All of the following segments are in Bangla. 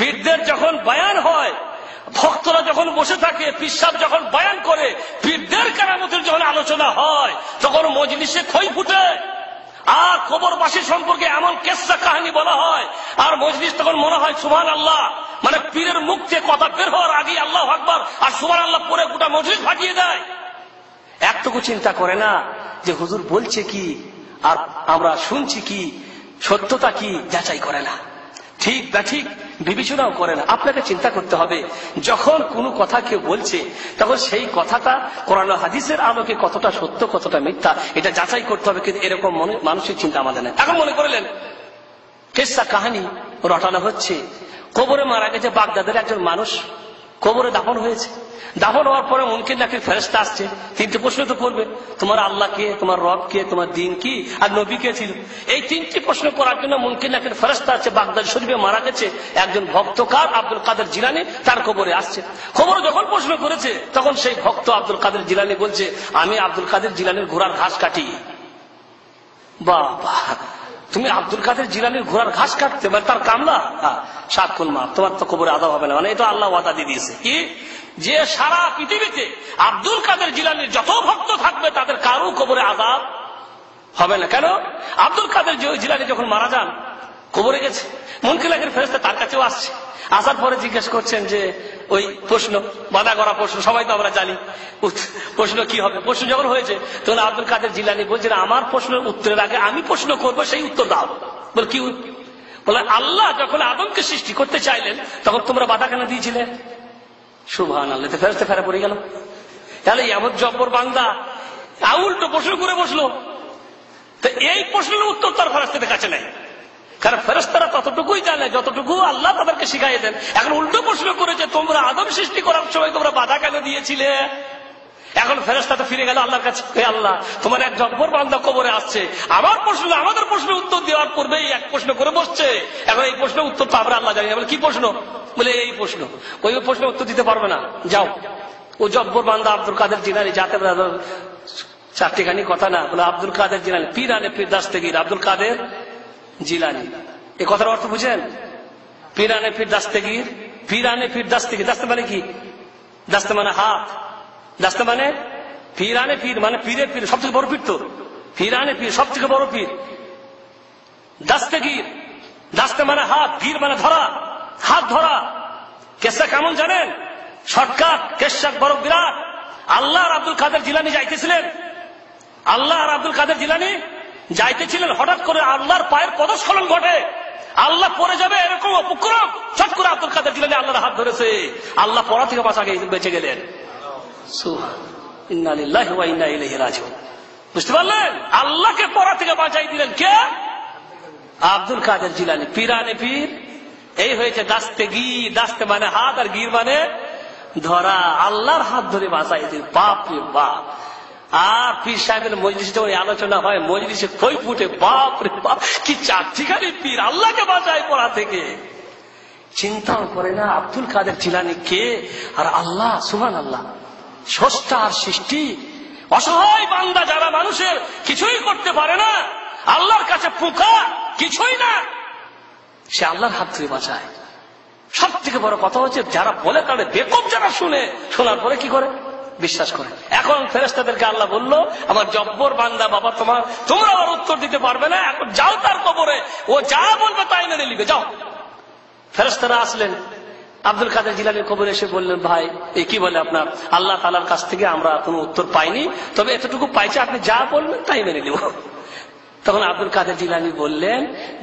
পীরদের যখন বয়ান হয়, ভক্তরা যখন বসে থাকে, পীর সাহেব যখন বয়ান করে, পীরদের কেরামতের যখন আলোচনা হয়, তখন মজলিসে খই ফুটে, আর কবরবাসী সম্পর্কে এমন কেসা কাহিনী বলা হয়, আর মজলিস তখন মনে হয় সুবহানাল্লাহ, মানে পীরের মুখ থেকে কথা বের হওয়ার আগে আল্লাহু আকবার আর সুবহানাল্লাহ পরে গোটা মজলিস ফাটিয়ে দেয়। একটুকু চিন্তা করে না যে হুজুর বলছে কি আর আমরা শুনছি কি, সত্যতা কি যাচাই করে না, ঠিক বা ঠিক বিবেচনাও করে না। আপনাকে চিন্তা করতে হবে, যখন কোনো কথা কেউ বলছে তখন সেই কথাটা কোরআন হাদিসের আলোকে কতটা সত্য কতটা মিথ্যা এটা যাচাই করতে হবে। কিন্তু এরকম মানুষের চিন্তা আমাদের নেই। এখন মনে করলেন কিসসা কাহিনী রটানো হচ্ছে, কবরে মারা গেছে বাগদাদের একজন মানুষ, কবরে দাফন হয়েছে। দাফন হওয়ার পরে মুনকির নাকির ফেরেশতা আসছে, তিনটি প্রশ্ন তো করবে, তোমার আল্লাহ কে, তোমার রব কে, তোমার দিন কি, আর নবী কে ছিল। এই তিনটি প্রশ্ন করার জন্য মুনকির নাকির ফেরেশতা আছে। বাগদাদ শরীফে মারা গেছে একজন ভক্তকার আব্দুল কাদের জিলানী, তার কবরে আসছে। কবরে যখন প্রশ্ন করেছে তখন সেই ভক্ত আব্দুল কাদের জিলানী বলছে, আমি আব্দুল কাদের জিলানীর ঘোড়ার ঘাস কাটি। বাবা, তুমি আব্দুল কাদের জিলানীর ঘোড়ার ঘাস কাটতে, মানে তার কামলা, সাত খুন মাপ, তোমার তো কবরে আযাব হবে না। মানে এটা আল্লাহ ওয়াদা দিয়ে দিয়েছে কি, যে সারা পৃথিবীতে আব্দুল কাদের জিলানীর যত ভক্ত থাকবে তাদের কারো কবরে আযাব হবে না। কেন? আব্দুল কাদের জিলানী যখন মারা যান, কবরে গেছে, মুনকির নাকির ফেরেশতা তার কাছেও আসছে। আসার পরে জিজ্ঞেস করছেন যে ওই প্রশ্ন, বাধা করা প্রশ্ন, সবাই তো আমরা জানি প্রশ্ন কি হবে। প্রশ্ন যখন হয়েছে তখন আব্দুল কাদের জিলানী বলছেন, আমার প্রশ্নের উত্তরের আগে আমি প্রশ্ন করবো, সেই উত্তর দাও। বলে কি? বলে আল্লাহ যখন আদমকে সৃষ্টি করতে চাইলেন তখন তোমরা বাধা কেন দিয়েছিলে? সুবহানাল্লাহ, ফেরেশতা ফেরে পড়ে গেল। তাহলে এমন জব্বর বান্দা উল্টো প্রশ্ন করে বসলো, তো এই প্রশ্নের উত্তর তার ফেরেশতাদের কাছে নেই। কারণ ফেরেশতারা ততটুকুই জানে যতটুকু আল্লাহ তাদেরকে শিখাই দেন। এখন উল্টো প্রশ্ন করেছে, তোমরা আদম সৃষ্টি করার সময় তোমরা বাধা কেন দিয়েছিলে? এখন ফেরেশতা তো ফিরে গেল আল্লাহর কাছে, হে আল্লাহ, তোমার এক জব্বর বান্দা কবরে আসছে, আমার প্রশ্ন, আমাদের প্রশ্নের উত্তর দেওয়ার পূর্বেই এক প্রশ্ন করে বসছে। এখন এই প্রশ্নের উত্তর তো আমরা আল্লাহ জানি না। বলে কি প্রশ্ন? বলে এই প্রশ্ন। ওই প্রশ্নের উত্তর দিতে পারবে না, যাও। ও জব্বর বান্দা আব্দুল কাদের জিলানী, যাতে চারটিখানি কথা না, বলে আব্দুল কাদের জিলানী, পীরানে পীর দাস্তেগীর আব্দুল কাদের জিলানী। এই কথার অর্থ বুঝেন? পীরানে পীর দাস্তেগীর, পীরানে পীর দাস্তেগীর, দাস্তে মানে কি? দাস্তে মানে হাত, দাস্তে মানে পীরানে পীর মানে পীরের পীর, সব থেকে বড় পীর তো পীরানে পীর, সব থেকে বড় পীর। দাস্তেগীর, দাস্তে মানে হাত, গীর মানে ধরা, হাত ধরা। কেসা কেমন জানেন? শর্টকাট, কেসা বড় বিরাট। আল্লাহ আর আব্দুল কাদের জিলানী যাইতেছিলেন, আল্লাহ আর আব্দুল কাদের জিলানী যাইতেছিলেন, হঠাৎ করে আল্লাহর পায়ের পদস্খলন ঘটে, আল্লাহ পড়ে যাবে এরকম উপক্রম, চট করে আব্দুল কাদের জিলানী আল্লাহর হাত ধরেছে, আল্লাহ পড়া থেকে বাঁচা বেঁচে গেলেন। ইন্না লিল্লাহি ওয়া ইন্না ইলাইহি রাজিউন। বুঝতে পারলেন? আল্লাহকে পড়া থেকে বাঁচাই দিলেন কে? আব্দুল কাদের জিলানী, পীরানে পীর। এই হয়েছে দাস্তেগীর, দাস্তে মানে হাত আর গীর মানে ধরা, আল্লাহর হাত ধরে বাঁচাই দিল। বাপ রে বাপ। আর পীর সাহেবের মজলিসে যখন আলোচনা হয়, মজলিসে খই ফুটে, বাপ রে বাপ, কি চারটিখানি পীর আল্লাহকে বাঁচায় পড়া থেকে। চিন্তাও করে না আব্দুল কাদের জিলানী কে আর আল্লাহ, সুবহানাল্লাহ, স্রষ্টা আর সৃষ্টি। অসহায় বান্দা যারা মানুষের কিছুই করতে পারে না, আল্লাহর কাছে পোকা কিছুই না, সে আল্লাহর হাত ধরে বাঁচায়। সব থেকে বড় কথা হচ্ছে যারা বলে তাদের বেকুব, যারা শুনে, শোনার পরে কি করে? বিশ্বাস করে। এখন ফেরেশতাদেরকে আল্লাহ বলল, আমার জব্বর বান্দা বাবা, তোমরা আবার উত্তর দিতে পারবে না, এখন যাও তার কবরে, ও যা বলবে তাই মেনে নিবে, যাও। ফেরেশতারা আসলেন আব্দুল কাদের জিলানীর কবরে, এসে বললেন, ভাই এ কি বলে আপনার? আল্লাহ তাআলার কাছ থেকে আমরা কোনো উত্তর পাইনি, তবে এতটুকু পাইছি, আপনি যা বলবেন তাই মেনে নেব। তখন আব্দুল কাদের জিলানী বললেন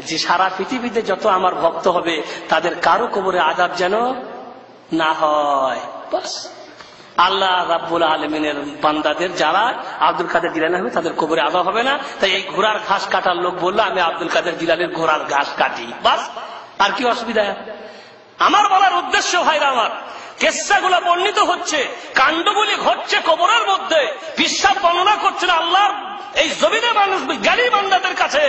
যে সারা পৃথিবীতে যত আমার ভক্ত হবে তাদের কারো কবরে আযাব যেন না হয়। বাস, আল্লাহ রাব্বুল আলামিনের বান্দাদের যারা আব্দুল কাদের জিলানী হবে তাদের কবরে আযাব হবে না। তাই এই ঘোড়ার ঘাস কাটার লোক বললো, আমি আব্দুল কাদের জিলানীর ঘোড়ার ঘাস কাটি, বাস। আর কি অসুবিধা? আমার বলার উদ্দেশ্য ভাইরা আমার, কেসসাগুলো বর্ণিত হচ্ছে, কাণ্ডগুলি ঘটছে কবরের মধ্যে। বিশ্বাস বর্ণনা করছে না আল্লাহর এই জমিনে মানুষ জ্ঞানী বান্দাদের কাছে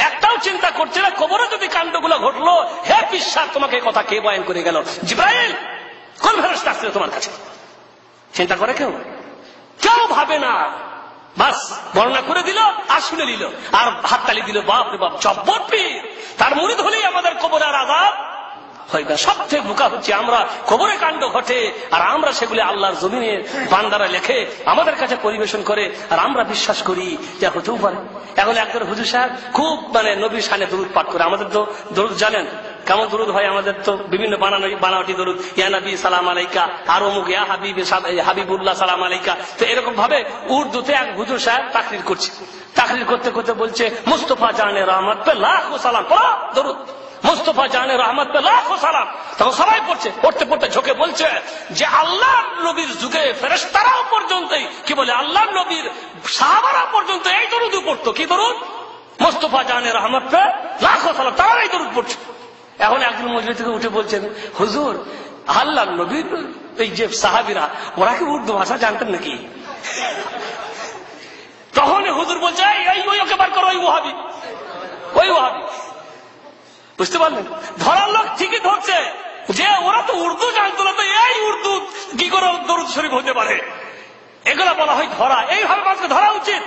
একটাও চিন্তা করছে না কবরে যদি কাণ্ডগুলো ঘটলো, হে বিশ্বাস তোমাকে কথা কে বয়ান করে গেল? জিবরাইল? কোন ফেরেশতা আসছে তোমার কাছে? চিন্তা করে কেউ? কেউ ভাবে না। বাস বর্ণনা করে দিল আর শুনে নিল আর হাততালি দিল, বাপ রে বাপ, জব্বর পীর, তার মুরিদ হলেই আমাদের কবরে আর আযাব হয় না। সবচেয়ে বোকা হচ্ছে আমরা, কবরে কাণ্ড ঘটে আর আমরা সেগুলি আল্লাহর জমিনে বান্দারা লেখে আমাদের কাছে পরিবেশন করে আর আমরা বিশ্বাস করি যে হতেও পারে। এখন একজন হুজুর সাহেব খুব নবীর শানে দরুদ পাঠ করে। আমাদের তো দরুদ জানেন কেমন দরুদ হয়, আমাদের তো বিভিন্ন বানাওয়াটি দরুদ, ইয়া নবী সালাম আলাইকা, আর অমুক ইয়া হাবিবুল্লাহ সালাম আলাইকা। তো এরকম ভাবে উর্দুতে এক হুজুর সাহেব তাকরির করছে। তাকরির করতে করতে বলছে মুস্তফা জানে রহমত পে লাখো সালাম, পড়ো দরুদ, মুস্তফা জানে রহমত পে লাখো সালাম। তখন সবাই পড়ছে, পড়তে পড়তে ঝোঁকে বলছে যে আল্লাহর নবীর যুগে ফেরেশতারাও পর্যন্তই কি বলে, আল্লাহর নবীর সাহাবারা পর্যন্ত এই দরুদ পড়তো। কি দরুদ? মুস্তফা জানে রহমত পে লাখো সালাম, তারা এই দরুদ পড়ছে। এখন একজন মজলিস থেকে উঠে বলছেন, হুজুর আল্লাহর নবীর এই যে সাহাবীরা ওরা কি উর্দু ভাষা জানতেন নাকি? তখন হুজুর বলছে ওই ওকে বার করো, ওই ওয়াহাবি, ওই ওয়াহাবি। বুঝতে পারলেন? ধরার লোক ঠিকই ধরছে যে ওরা তো উর্দু জানতো না, তো এই উর্দু কি করে দরুদ শরীফ হতে পারে? এগুলা বলা হয় ধরা। এইভাবে মানুষকে ধরা উচিত।